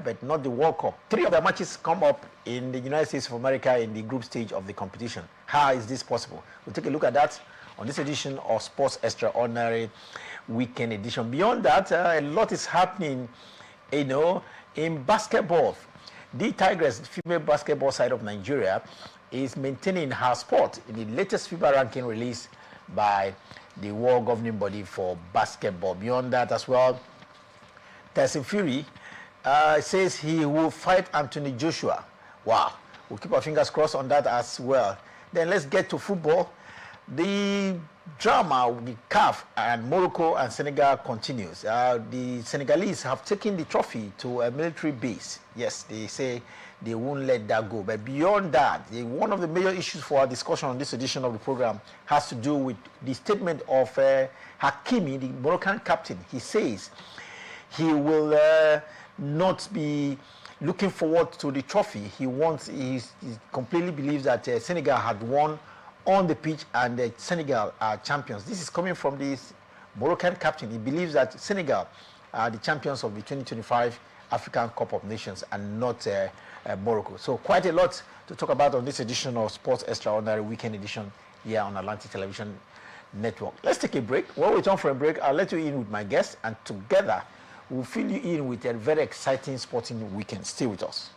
but not the World Cup. 3 of the matches come up in the United States of America in the group stage of the competition. How is this possible? We'll take a look at that on this edition of Sports Extraordinary Weekend Edition. Beyond that, a lot is happening, in basketball. The Tigers, the female basketball side of Nigeria, is maintaining her spot in the latest FIBA ranking released by the world governing body for basketball. Beyond that as well, Tyson Fury says he will fight Anthony Joshua. Wow, we'll keep our fingers crossed on that as well. Then let's get to football. The drama with CAF and Morocco and Senegal continues. The Senegalese have taken the trophy to a military base. Yes, they say they won't let that go. But beyond that, one of the major issues for our discussion on this edition of the program has to do with the statement of Hakimi, the Moroccan captain. He says he will not be looking forward to the trophy. He completely believes that Senegal had won on the pitch and Senegal are champions. This is coming from this Moroccan captain. He believes that Senegal are the champions of the 2025 African Cup of Nations and not Morocco. So quite a lot to talk about on this edition of Sports Extraordinary Weekend Edition here on Atlantic Television Network. Let's take a break. While we return for a break, I'll let you in with my guest, and together we'll fill you in with a very exciting sporting weekend. Stay with us.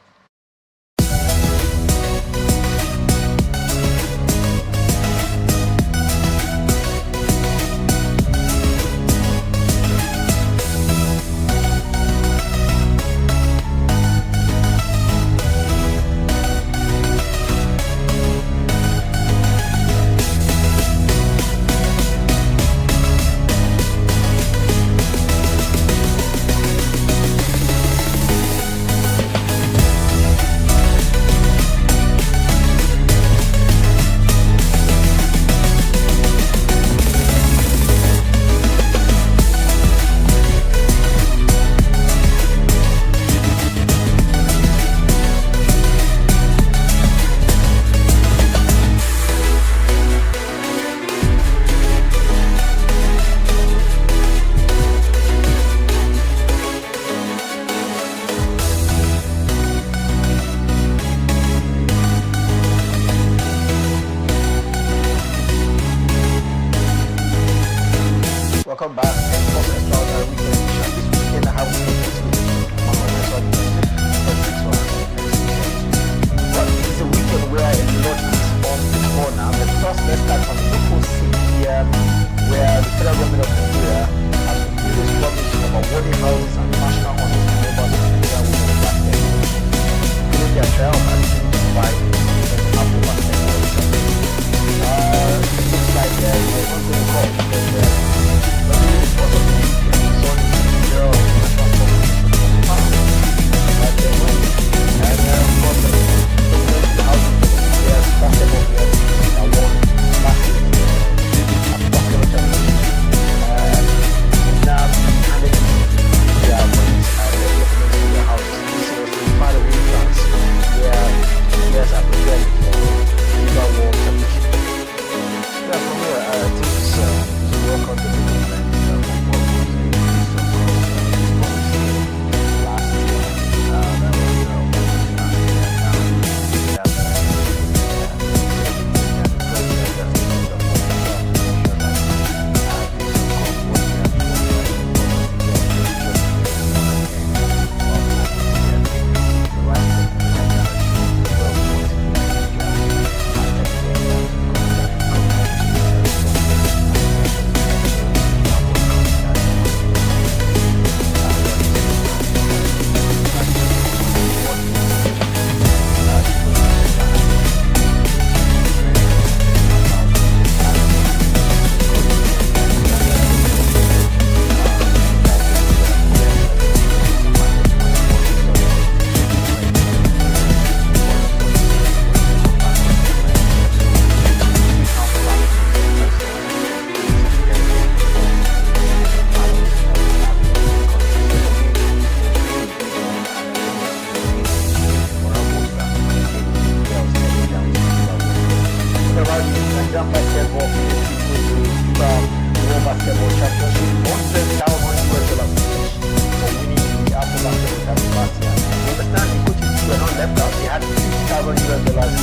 well as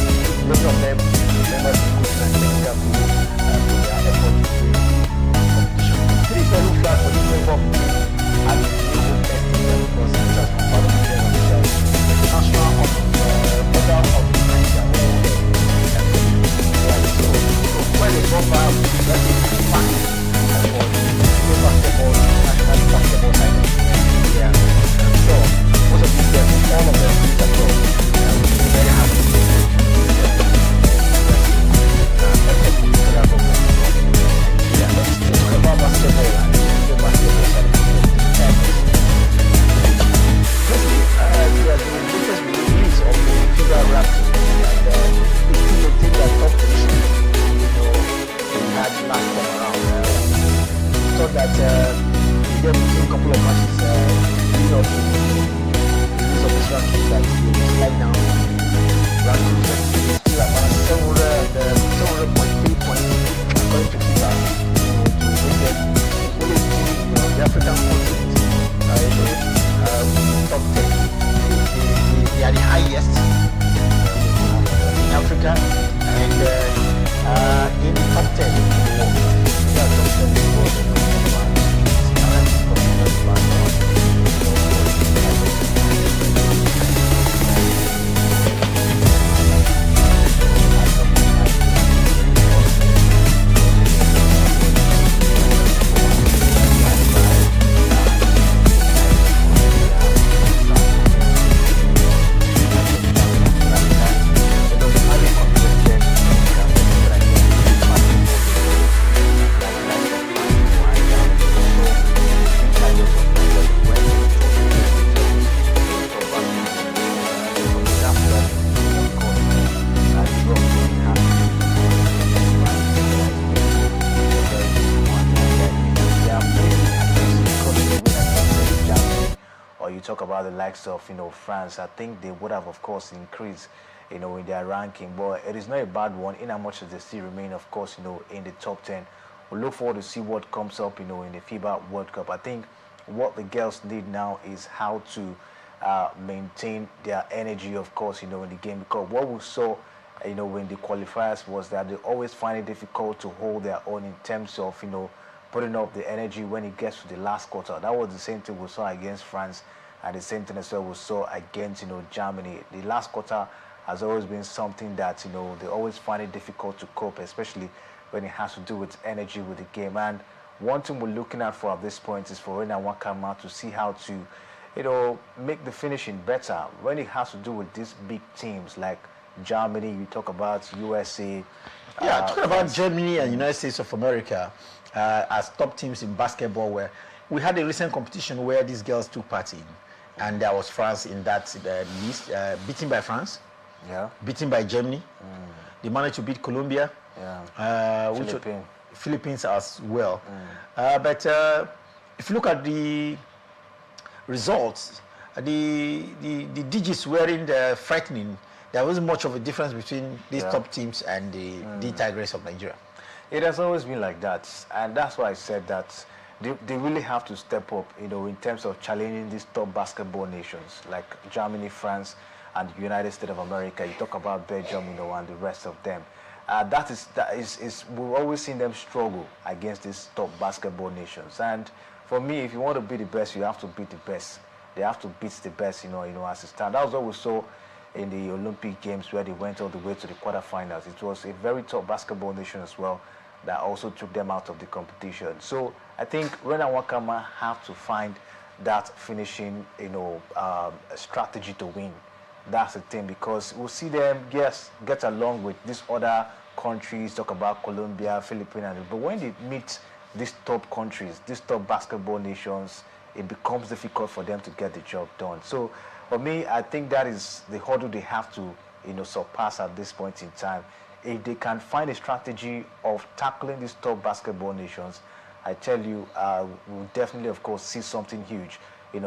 many of them members of the coaching and technical crew for their effort to win the competition. Three Peru flags for the Flavor and the new home next season because it has been part of the general officials. National order of Nigeria. So when they go back, let's say the fact for the basketball, national basketball side of Nigeria. I'm sure most of these guys, all of them, will be very happy. Let's talk about basketball and the basketball side of things. Firstly, the latest release of the FIBA ranking and it's still a team that top position. We had last time around. We thought that we get between a couple of matches, the release of this ranking that we will slide down. Ranking is still about 700.3 points according to FIBA. The African continent, top 10. They are the highest in Africa and in the top 10 in the world. They are top 10 in the world. Talk about the likes of France. I think they would have of course increased in their ranking, but it is not a bad one in how much as they still remain of course in the top 10. We'll look forward to see what comes up in the FIBA World Cup. I think what the girls need now is how to maintain their energy of course in the game, because what we saw when the qualifiers was that they always find it difficult to hold their own in terms of putting up the energy when it gets to the last quarter. That was the same thing we saw against France. And the same thing as well we saw against Germany. The last quarter has always been something that they always find it difficult to cope, especially when it has to do with energy with the game. And one thing we're looking at for at this point is for Rena Wakama to see how to make the finishing better when it has to do with these big teams like Germany. You talk about USA. Yeah, talking about Germany and United States of America as top teams in basketball, where we had a recent competition where these girls took part in. And there was France in that list, beaten by France, beaten by Germany. They managed to beat Colombia, Philippines as well. But if you look at the results, the digits weren't frightening. There wasn't much of a difference between these top teams and the Tigers of Nigeria. It has always been like that, and that's why I said that they really have to step up, in terms of challenging these top basketball nations like Germany, France, and the United States of America. You talk about Belgium, and the rest of them. That is we've always seen them struggle against these top basketball nations. And for me, if you want to be the best, you have to beat the best. They have to beat the best, as it stands. That was what we saw in the Olympic Games, where they went all the way to the quarterfinals. It was a very top basketball nation as well that also took them out of the competition. So I think Rena Wakama have to find that finishing, strategy to win. That's the thing, because we'll see them get along with these other countries, talk about Colombia, Philippines, but when they meet these top countries, these top basketball nations, it becomes difficult for them to get the job done. So for me, I think that is the hurdle they have to, surpass at this point in time. If they can find a strategy of tackling these top basketball nations, I tell you, we'll definitely, of course, see something huge,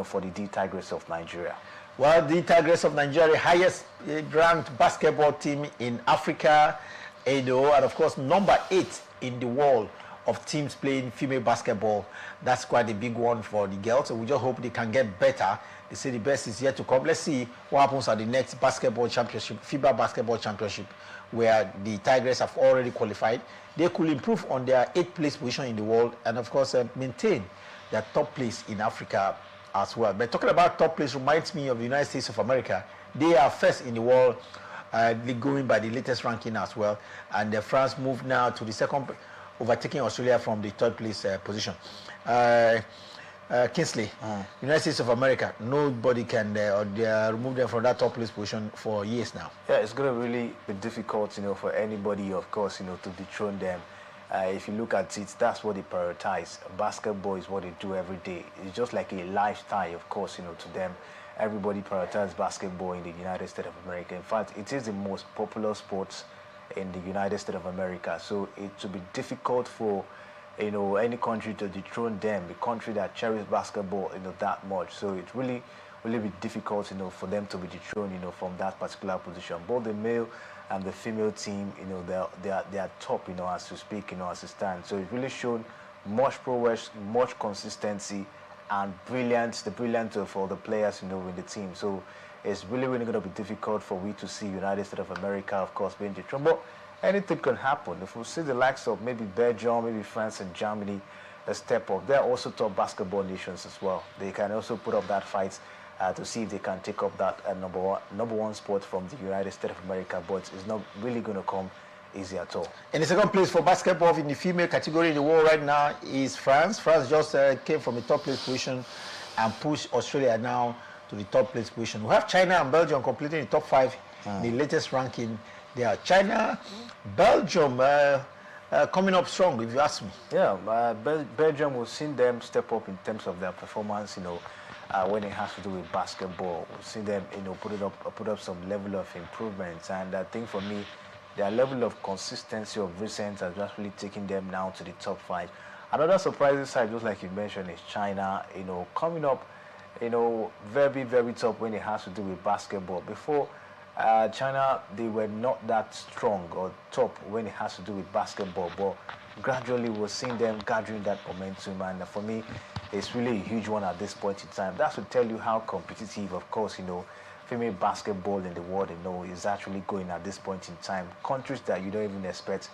for the D Tigers of Nigeria. Well, the Tigers of Nigeria, highest ranked basketball team in Africa, and of course, number 8 in the world of teams playing female basketball. That's quite a big one for the girls. So we just hope they can get better They say the best is yet to come. Let's see what happens at the next basketball championship, FIBA basketball championship, where the Tigers have already qualified. They could improve on their 8th place position in the world and, of course, maintain their top place in Africa as well. But talking about top place reminds me of the United States of America. They are first in the world, going by the latest ranking as well. And France moved now to the second, overtaking Australia from the 3rd place position. Kingsley, United States of America, nobody can remove them from that top place position for years now. Yeah, it's going to really be difficult, for anybody, of course, to dethrone them. If you look at it, that's what they prioritize. Basketball is what they do every day. It's just like a lifestyle, of course, to them. Everybody prioritizes basketball in the United States of America. In fact, it is the most popular sport in the United States of America. So it will be difficult for any country to dethrone them, the country that cherishes basketball, that much. So it really be difficult, for them to be dethroned, from that particular position. Both the male and the female team, they are top, as we speak, as it stands. So it's really shown much progress, much consistency, and the brilliance of all the players, in the team. So it's really going to be difficult for we to see United States of America, of course, being dethroned. But anything can happen. If we see the likes of maybe Belgium, maybe France and Germany step up, they're also top basketball nations as well. They can also put up that fight to see if they can take up that number one spot from the United States of America, but it's not really going to come easy at all. In the second place for basketball in the female category in the world right now is France. France just came from the top place position and pushed Australia now to the top place position. We have China and Belgium completing the top 5 in the latest ranking. They are China, Belgium coming up strong, if you ask me. Yeah, Belgium, we've seen them step up in terms of their performance, when it has to do with basketball. We've seen them, put up some level of improvements. And I think for me, their level of consistency of recent has just really taken them now to the top 5. Another surprising side, just like you mentioned, is China, coming up, very, very top when it has to do with basketball. Before, China, they were not that strong or top when it has to do with basketball, but gradually we're seeing them gathering that momentum, and for me, it's really a huge one at this point in time. That's to tell you how competitive, of course, female basketball in the world, is actually going at this point in time. Countries that you don't even expect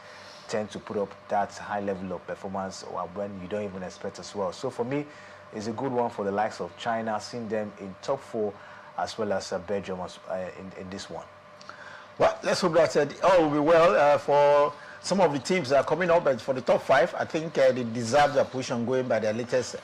tend to put up that high level of performance or when you don't even expect as well. So for me, it's a good one for the likes of China, seeing them in top 4, as well as Belgium in this one. Well, let's hope that all will be well for some of the teams that are coming up. But for the top 5, I think they deserve their position going by their latest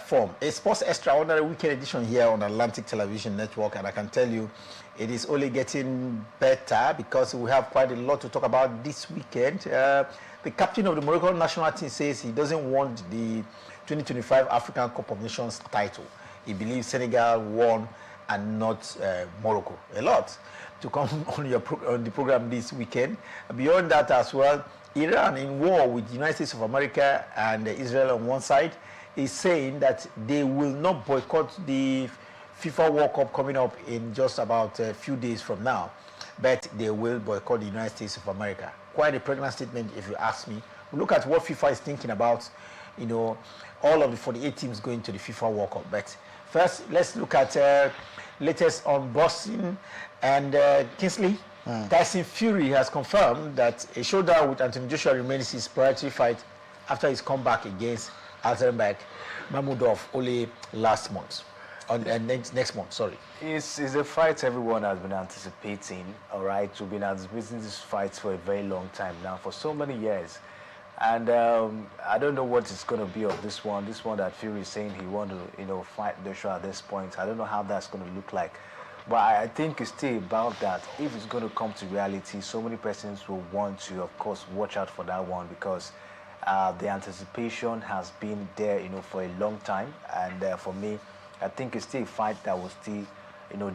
form. A Sports Extraordinary Weekend edition here on Atlantic Television Network, and I can tell you it is only getting better because we have quite a lot to talk about this weekend. The captain of the Moroccan national team says he doesn't want the 2025 African Cup of Nations title. He believes Senegal won and not Morocco. A lot to come on the program this weekend. Beyond that as well, Iran in war with the United States of America and Israel on one side is saying that they will not boycott the FIFA World Cup coming up in just about a few days from now, but they will boycott the United States of America. Quite a pregnant statement, if you ask me. We look at what FIFA is thinking about, all of the 48 teams going to the FIFA World Cup. But first, let's look at latest on boxing. And Kingsley, Tyson Fury has confirmed that a showdown with Anthony Joshua remains his priority fight after his comeback against Alzenberg Mahmudov only last month. Next month, sorry. It's a fight everyone has been anticipating, all right? We've been anticipating this fight for a very long time now, for so many years. And I don't know what it's going to be of this one that Fury is saying he wants to, fight Joshua at this point. I don't know how that's going to look like. But I think it's still about that. If it's going to come to reality, so many persons will want to, of course, watch out for that one because the anticipation has been there, for a long time. And for me, I think it's still a fight that will still,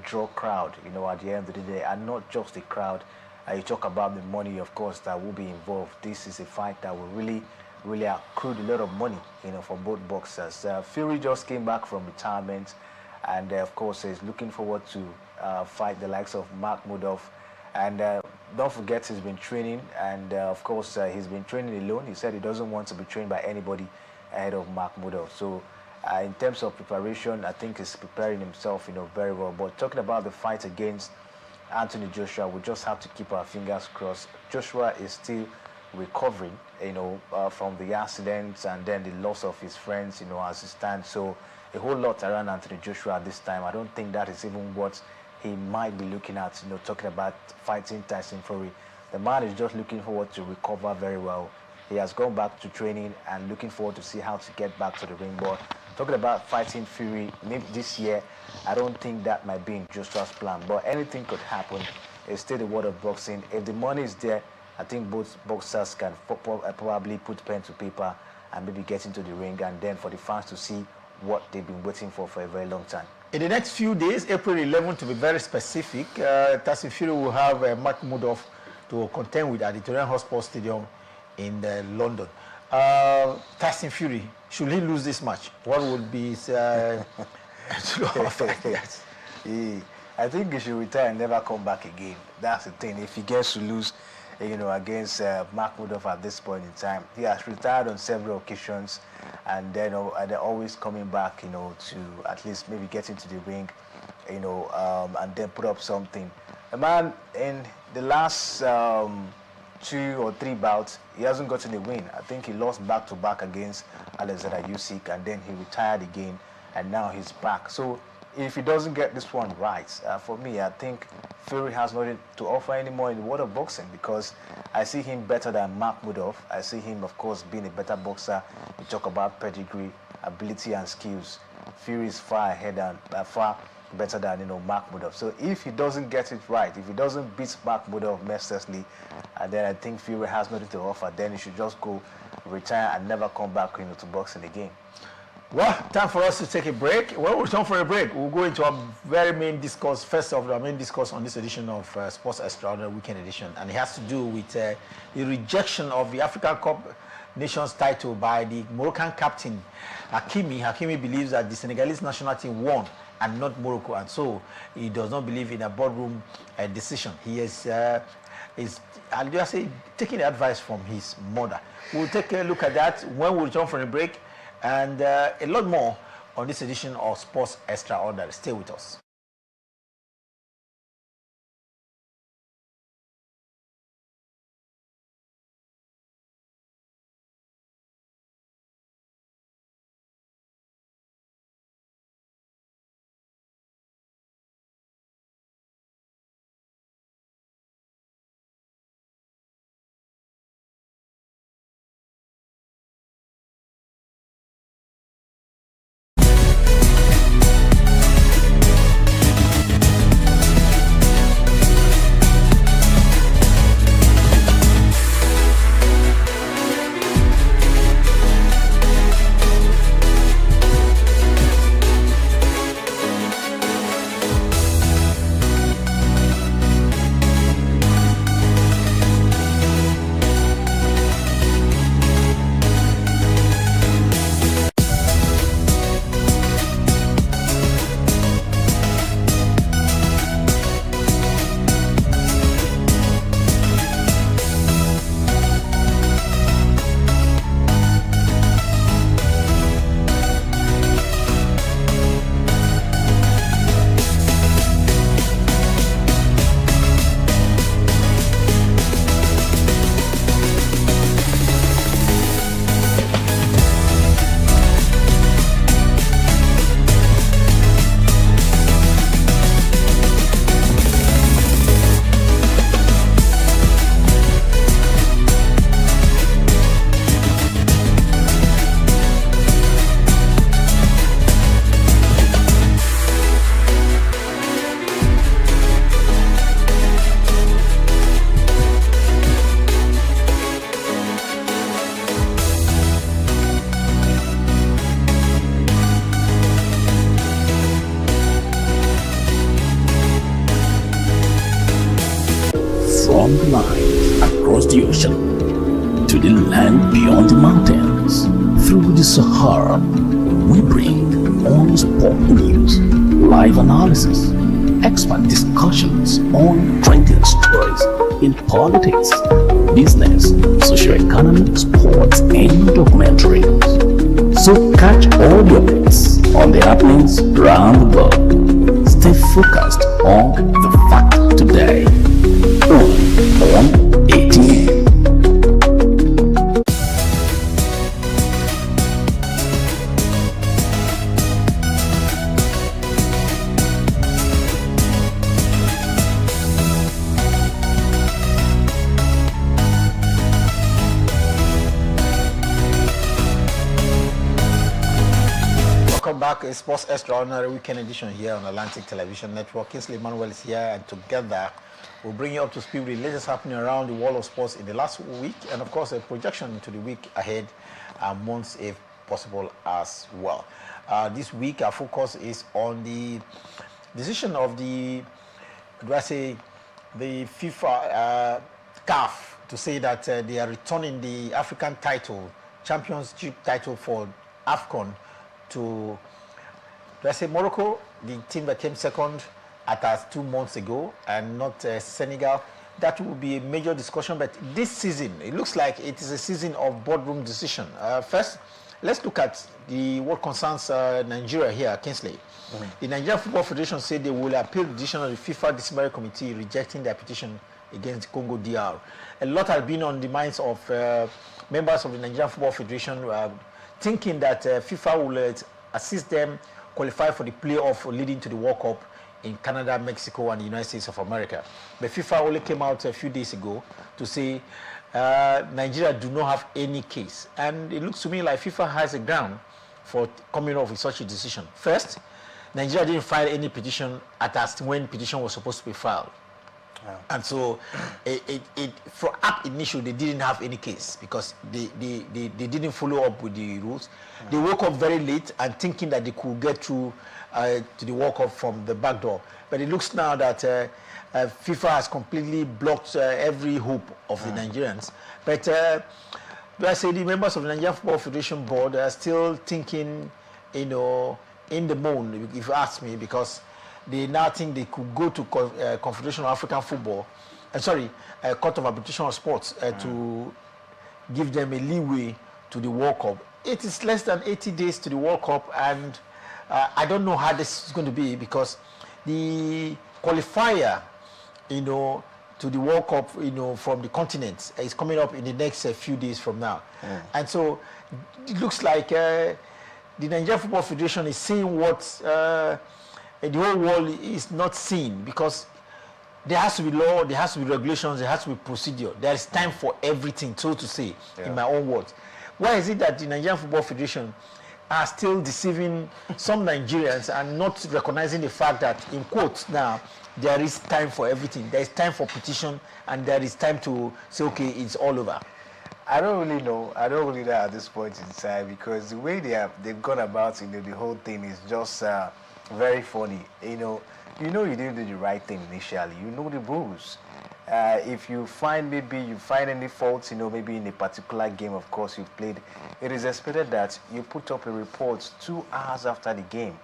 draw crowd, at the end of the day, and not just the crowd. You talk about the money, of course, that will be involved. This is a fight that will really, really accrue a lot of money, for both boxers. Fury just came back from retirement, and of course, is looking forward to fight the likes of Mahmudov. And don't forget, he's been training, and of course, he's been training alone. He said he doesn't want to be trained by anybody ahead of Mahmudov. So In terms of preparation, I think he's preparing himself, very well. But talking about the fight against Anthony Joshua, we just have to keep our fingers crossed. Joshua is still recovering, from the accidents and then the loss of his friends, as he stands. So a whole lot around Anthony Joshua at this time. I don't think that is even what he might be looking at, talking about fighting Tyson Fury. The man is just looking forward to recover very well. He has gone back to training and looking forward to see how to get back to the ring. But talking about fighting Fury maybe this year, I don't think that might be in Joshua's plan. But anything could happen. It's still the world of boxing. If the money is there, I think both boxers can probably put pen to paper and maybe get into the ring, and then for the fans to see what they've been waiting for a very long time. In the next few days, April 11th to be very specific, Tyson Fury will have Mark Mudoff to contend with at the Tottenham Hotspur Stadium in London. Tyson Fury, should he lose this match, what would be his I think he should retire and never come back again. That's the thing. If he gets to lose, against Mark Mudoff at this point in time, he has retired on several occasions, and then they're always coming back, to at least maybe get into the ring, and then put up something. The man in the last 2 or 3 bouts, he hasn't gotten a win. I think he lost back-to-back against Alexander Usyk, and then he retired again, and now he's back. So if he doesn't get this one right, for me, I think Fury has nothing to offer anymore in the world of boxing, because I see him better than Mark Mudoff. I see him, of course, being a better boxer. You talk about pedigree, ability, and skills. Fury is far ahead and far better than Mark Mudoff. So if he doesn't get it right, if he doesn't beat Mark Mudoff mercilessly, then I think Fury has nothing to offer. Then he should just go retire and never come back to boxing again. Well, time for us to take a break. When we return for a break, we'll go into our very main discourse, first of our main discourse on this edition of Sports Extraordinary Weekend Edition, and it has to do with the rejection of the African Cup Nations title by the Moroccan captain Hakimi. Hakimi believes that the Senegalese national team won and not Morocco, and so he does not believe in a boardroom decision. He is I'll just say, taking advice from his mother. We'll take a look at that when we return from the break, and a lot more on this edition of Sports Extraordinary. Stay with us. From the line across the ocean to the land beyond the mountains, through the Sahara, we bring on sport news, live analysis, expert discussions on trending stories in politics, business, socio-economic, sports, and documentaries. So catch all your bets on the happenings around the globe. Stay focused on the fact today. Only on ATM. Welcome back. It's Sports Extraordinary Weekend Edition here on Atlantic Television Network. Kingsley Emmanuel is here, and together we'll bring you up to speed with the latest happening around the world of sports in the last week, and of course a projection into the week ahead and months if possible as well. This week our focus is on the decision of the FIFA CAF to say that they are returning the African title, championship title for AFCON to Morocco, the team that came second at us 2 months ago, and not Senegal. That will be a major discussion, but this season, it looks like it is a season of boardroom decision. First, let's look at what concerns Nigeria here, Kingsley. The Nigerian Football Federation said they will appeal the decision of the FIFA Disciplinary Committee rejecting their petition against Congo DR. A lot has been on the minds of members of the Nigerian Football Federation, thinking that FIFA will assist them qualify for the playoff leading to the World Cup in Canada, Mexico, and the United States of America. But FIFA only came out a few days ago to say Nigeria do not have any case. And it looks to me like FIFA has a ground for coming up with such a decision. First, Nigeria didn't file any petition at us when petition was supposed to be filed. And so, for up initial, they didn't have any case because they didn't follow up with the rules. They woke up very late and thinking that they could get through to the World Cup from the back door. But it looks now that FIFA has completely blocked every hope of the Nigerians. But I say the members of the Nigerian Football Federation board are still thinking, in the moon, if you ask me, because they now think they could go to Confederation of African Football, Court of Arbitration of Sports to give them a leeway to the World Cup. It is less than 80 days to the World Cup, and I don't know how this is going to be because the qualifier, to the World Cup, from the continent is coming up in the next few days from now. And so it looks like the Nigerian Football Federation is seeing what the whole world is not seeing, because there has to be law, there has to be regulations, there has to be procedure. There is time for everything, so to say, in my own words. Why is it that the Nigerian Football Federation are still deceiving some Nigerians and not recognizing the fact that, in quotes now, there is time for everything. There is time for petition, and there is time to say, okay, it's all over. I don't really know. I don't really know at this point in time, because the way they've gone about the whole thing is just very funny. You didn't do the right thing initially. You know the rules. If you find any faults, maybe in a particular game, of course, you've played, it is expected that you put up a report 2 hours after the game,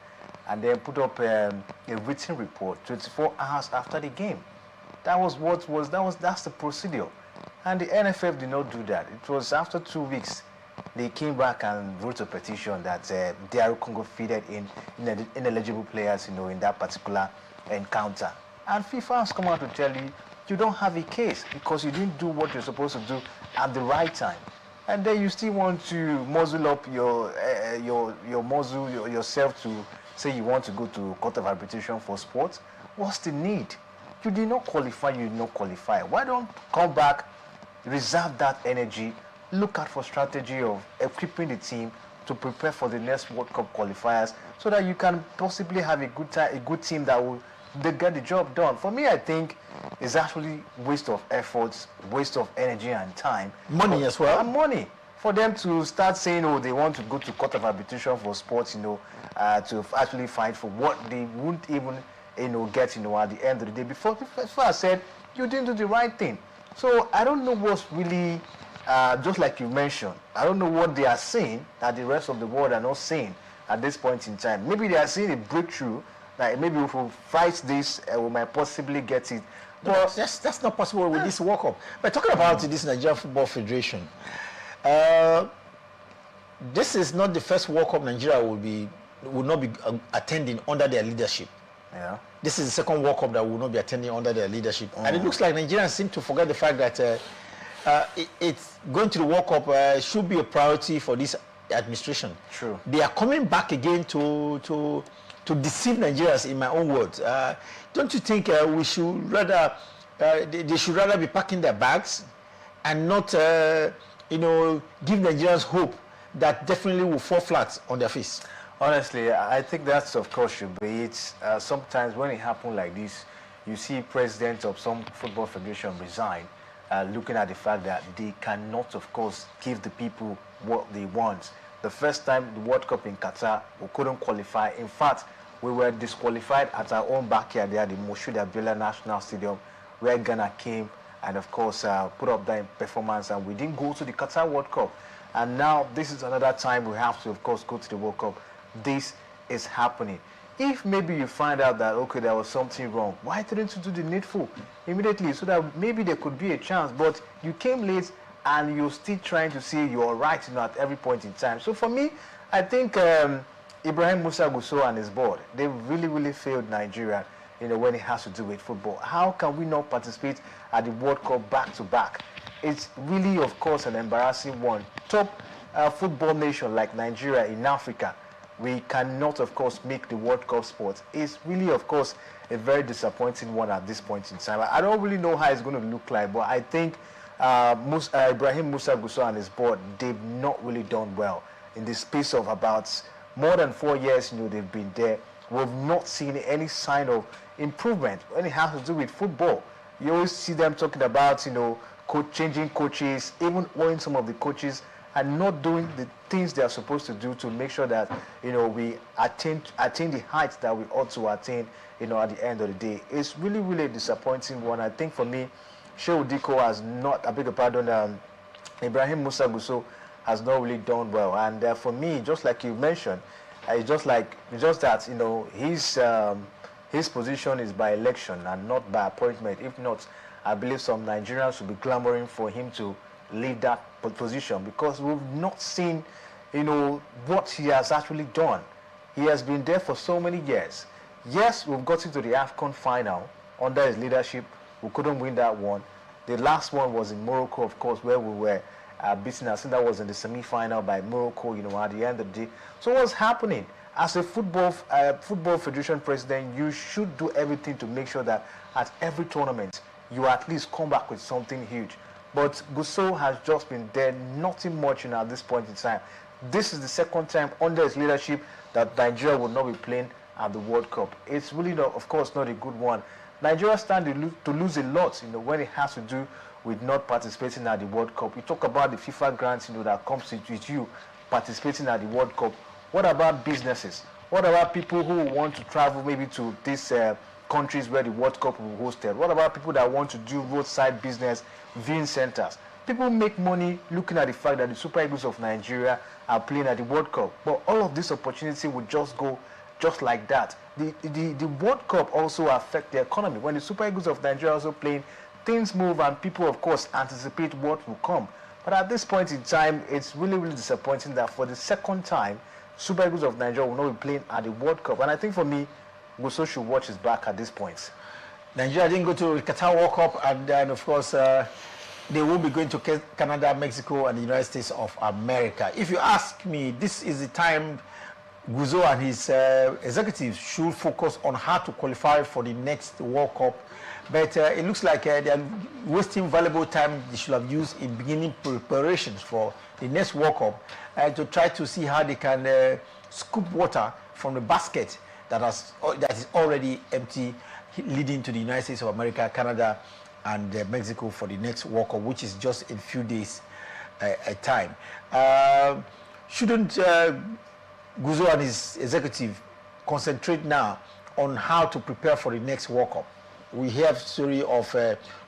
and then put up a written report 24 hours after the game. That's the procedure. And the NFF did not do that. It was after 2 weeks they came back and wrote a petition that DR Congo feeded in ineligible players, in that particular encounter. And FIFA has come out to tell you, you don't have a case because you didn't do what you're supposed to do at the right time. And then you still want to muzzle up yourself to say you want to go to Court of Arbitration for sports. What's the need? You did not qualify, you did not qualify. Why don't come back, reserve that energy, look out for strategy of equipping the team to prepare for the next World Cup qualifiers, so that you can possibly have a good team that will get the job done. For me, I think it's actually waste of efforts, waste of energy and time. Money as well. And money. For them to start saying, they want to go to Court of Arbitration for sports, to actually fight for what they wouldn't even, get, at the end of the day. Before I said, you didn't do the right thing. So I don't know what's really, just like you mentioned, I don't know what they are saying that the rest of the world are not saying at this point in time. Maybe they are seeing a breakthrough, that maybe if we fight this, we might possibly get it. Well, that's not possible with this World Cup. But talking about this Nigerian Football Federation, this is not the first World Cup Nigeria will not be attending under their leadership. Yeah. This is the second World Cup that will not be attending under their leadership. And it looks like Nigerians seem to forget the fact that it's going to the World Cup should be a priority for this administration. True. They are coming back again to deceive Nigerians, in my own words. Don't you think we should rather, they should rather be packing their bags and not, give Nigerians hope that definitely will fall flat on their face? Honestly, I think that's of course should be it. Sometimes when it happens like this, you see presidents of some football federation resign, looking at the fact that they cannot, of course, give the people what they want. The first time the World Cup in Qatar, we couldn't qualify. In fact, we were disqualified at our own backyard there, the Moshood Abiola National Stadium, where Ghana came and, of course, put up their performance, and we didn't go to the Qatar World Cup. And now this is another time we have to, of course, go to the World Cup. This is happening. If maybe you find out that, okay, there was something wrong, why didn't you do the needful immediately so that maybe there could be a chance? But you came late and you're still trying to say you're right, at every point in time. So for me, I think Ibrahim Musa Gusau and his board, they really, really failed Nigeria, when it has to do with football. How can we not participate at the World Cup back to back? It's really, of course, an embarrassing one. Top football nation like Nigeria in Africa, we cannot, of course, make the World Cup sport. It's really, of course, a very disappointing one at this point in time. I don't really know how it's going to look like, but I think Ibrahim Musa Gusau and his board, they've not really done well. In the space of about more than 4 years, they've been there. We've not seen any sign of improvement when it has to do with football. You always see them talking about, changing coaches, even owing some of the coaches, and not doing the things they are supposed to do to make sure that, we attain the heights that we ought to attain, at the end of the day. It's really, really a disappointing one. I think for me, Shehu Diko has not, I beg your pardon, Ibrahim Musa Gusau has not really done well. And for me, just like you mentioned, it's just that, his position is by election and not by appointment. If not, I believe some Nigerians will be clamoring for him to leave that position, because we've not seen, what he has actually done. He has been there for so many years. Yes, we've got into the AFCON final under his leadership. We couldn't win that one. The last one was in Morocco, of course, where we were beaten. I think that was in the semi-final by Morocco, at the end of the day. So what's happening? As a football federation president, you should do everything to make sure that at every tournament, you at least come back with something huge. But Gusau has just been there, nothing much at this point in time. This is the second time under his leadership that Nigeria will not be playing at the World Cup. It's really, of course, not a good one. Nigeria stands to lose a lot, when it has to do with not participating at the World Cup. You talk about the FIFA grants, that comes with you participating at the World Cup. What about businesses? What about people who want to travel maybe to these countries where the World Cup will be hosted? What about people that want to do roadside business, viewing centers? People make money looking at the fact that the Super Eagles of Nigeria are playing at the World Cup. But all of this opportunity would just go just like that. The World Cup also affects the economy. When the Super Eagles of Nigeria are also playing, things move and people, of course, anticipate what will come. But at this point in time, it's really, really disappointing that for the second time, Super Eagles of Nigeria will not be playing at the World Cup. And I think for me, Gusau should watch his back at this point. Nigeria didn't go to the Qatar World Cup, and then, of course, they will be going to Canada, Mexico, and the United States of America. If you ask me, this is the time Gusau and his executives should focus on how to qualify for the next World Cup. But it looks like they are wasting valuable time they should have used in beginning preparations for the next World Cup to try to see how they can scoop water from the basket that is already empty, leading to the United States of America, Canada, and Mexico for the next World Cup, which is just in a few days a time. Shouldn't Gusau and his executive concentrate now on how to prepare for the next World Cup? We have story of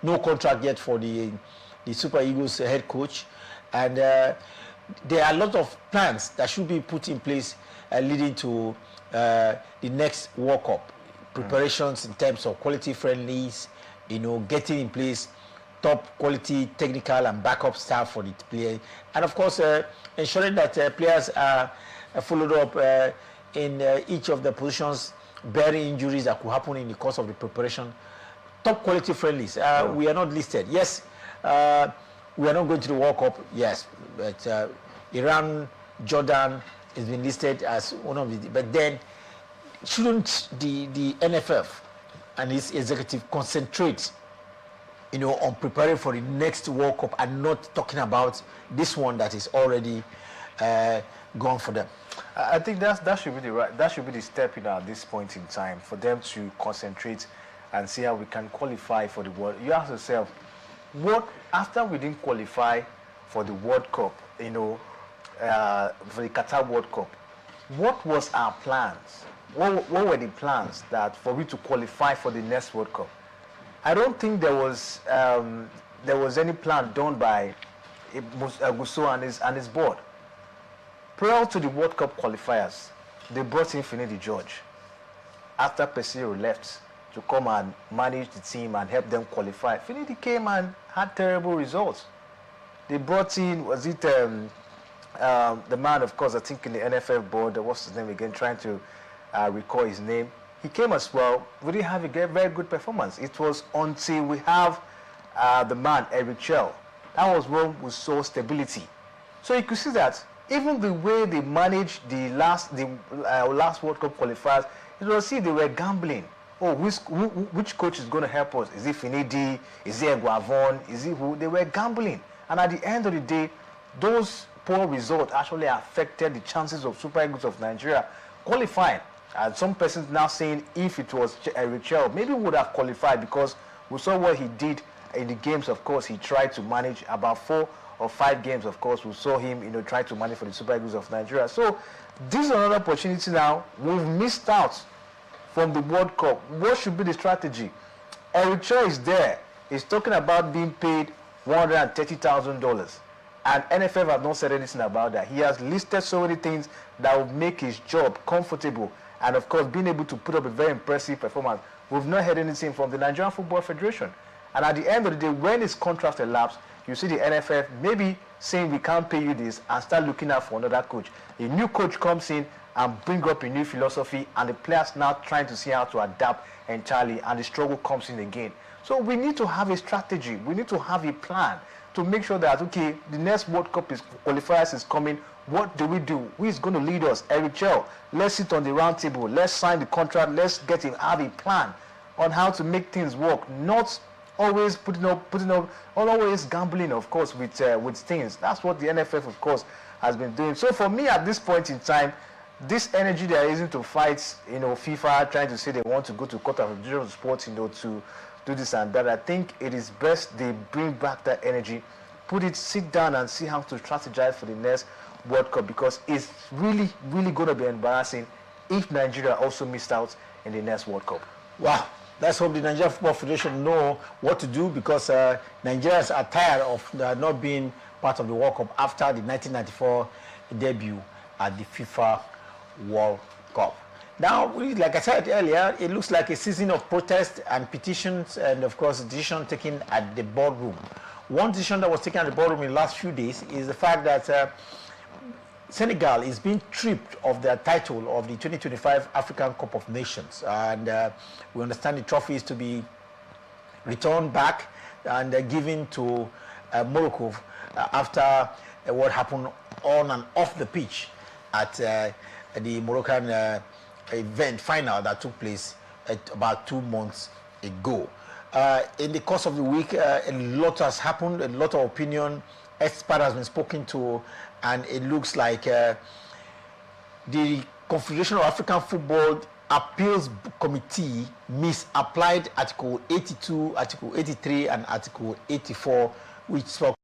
no contract yet for the Super Eagles head coach, and there are a lot of plans that should be put in place leading to the next World Cup. Preparations in terms of quality friendlies, getting in place top quality technical and backup staff for the player, and of course ensuring that players are followed up in each of the positions, bearing injuries that could happen in the course of the preparation. Top quality friendlies. We are not listed. Yes, we are not going to the World Cup. Yes, but Iran, Jordan has been listed as one of the. But then, shouldn't the NFF and its executive concentrate, on preparing for the next World Cup and not talking about this one that is already gone for them? I think that should be the step at this point in time for them to concentrate and see how we can qualify for the World. You ask yourself, what after we didn't qualify for the World Cup, for the Qatar World Cup, what was our plans? What were the plans that for we to qualify for the next World Cup? I don't think there was any plan done by Gusso and his board. Prior to the World Cup qualifiers, they brought in Finidi George after Pesiro left to come and manage the team and help them qualify. Finidi came and had terrible results. They brought in, was it the man, of course, I think in the NFF board, what's his name again, trying to recall his name. He came as well. We didn't have a very good performance. It was until we have the man, Eric Chell. That was when we saw stability. So you could see that even the way they managed the last World Cup qualifiers, you will see they were gambling. Oh, which coach is going to help us? Is it Finidi? Is it Guavon? Is it who? They were gambling. And at the end of the day, those poor results actually affected the chances of Super Eagles of Nigeria qualifying. And some persons now saying if it was Richel, maybe would have qualified, because we saw what he did in the games. Of course, he tried to manage about 4 or 5 games. Of course, we saw him, try to manage for the Super Eagles of Nigeria. So this is another opportunity now. We've missed out from the World Cup. What should be the strategy? Richel is there. He's talking about being paid $130,000. And NFF has not said anything about that. He has listed so many things that will make his job comfortable. And of course, being able to put up a very impressive performance. We've not heard anything from the Nigerian Football Federation. And at the end of the day, when his contract elapsed, you see the NFF maybe saying we can't pay you this and start looking out for another coach. A new coach comes in and bring up a new philosophy, and the players now trying to see how to adapt entirely, and the struggle comes in again. So we need to have a strategy. We need to have a plan to make sure that, okay, the next World Cup qualifiers is coming. What do we do? Who is going to lead us? Eric Chell. Let's sit on the round table. Let's sign the contract. Let's have a plan on how to make things work. Not always putting up, always gambling, of course, with things. That's what the NFF, of course, has been doing. So for me, at this point in time, this energy they are using to fight, FIFA, trying to say they want to go to Court of Arbitration Sports, to do this and that, I think it is best they bring back that energy, sit down and see how to strategize for the next World Cup, because it's really, really going to be embarrassing if Nigeria also missed out in the next World Cup. Wow. Let's hope the Nigerian Football Federation know what to do, because Nigerians are tired of not being part of the World Cup after the 1994 debut at the FIFA World Cup. Now, like I said earlier, it looks like a season of protest and petitions, and of course, decision taken at the boardroom. One decision that was taken at the boardroom in the last few days is the fact that Senegal is being stripped of their title of the 2025 African Cup of Nations, and we understand the trophy is to be returned back and given to Morocco after what happened on and off the pitch at the Moroccan event final that took place about 2 months ago. In the course of the week, a lot has happened, a lot of opinion, expert has been spoken to, and it looks like the Confederation of African Football Appeals Committee misapplied Article 82, Article 83, and Article 84, which spoke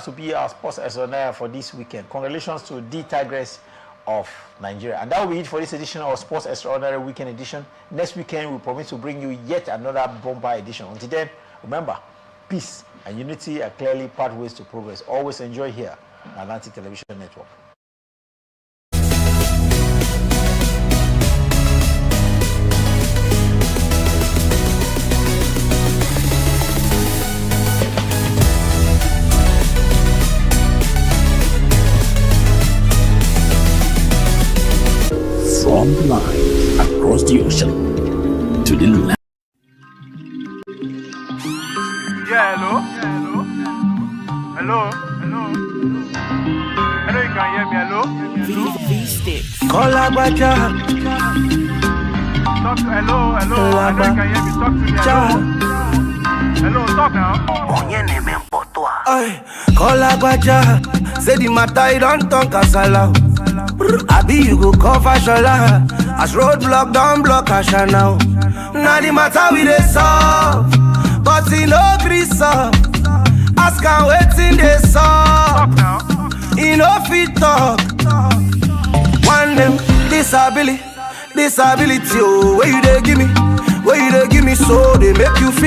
to be our sports extraordinaire for this weekend. Congratulations to the Tigress of Nigeria. And that will be it for this edition of Sports Extraordinary Weekend Edition. Next weekend, we promise to bring you yet another bomber edition. Until then, remember, peace and unity are clearly pathways to progress. Always enjoy here on Atlantic Television Network. From the line across the ocean to the land. Yeah, hello? Hello? Hello, you can hear me, hello? V-Sticks. Call Agbaja. Talk to, hello? I know you can hear me, talk to me, hello? Hello, talk now. Call Agbaja. Say the matter, you don't talk kasala. Abi you go cover shola. As roadblock don't block Asha now. Now the matter we dey solve, but he no gree solve. Ask am wetin dey solve. He no fit talk. One them disability, oh, where you dey give me, so they make you feel.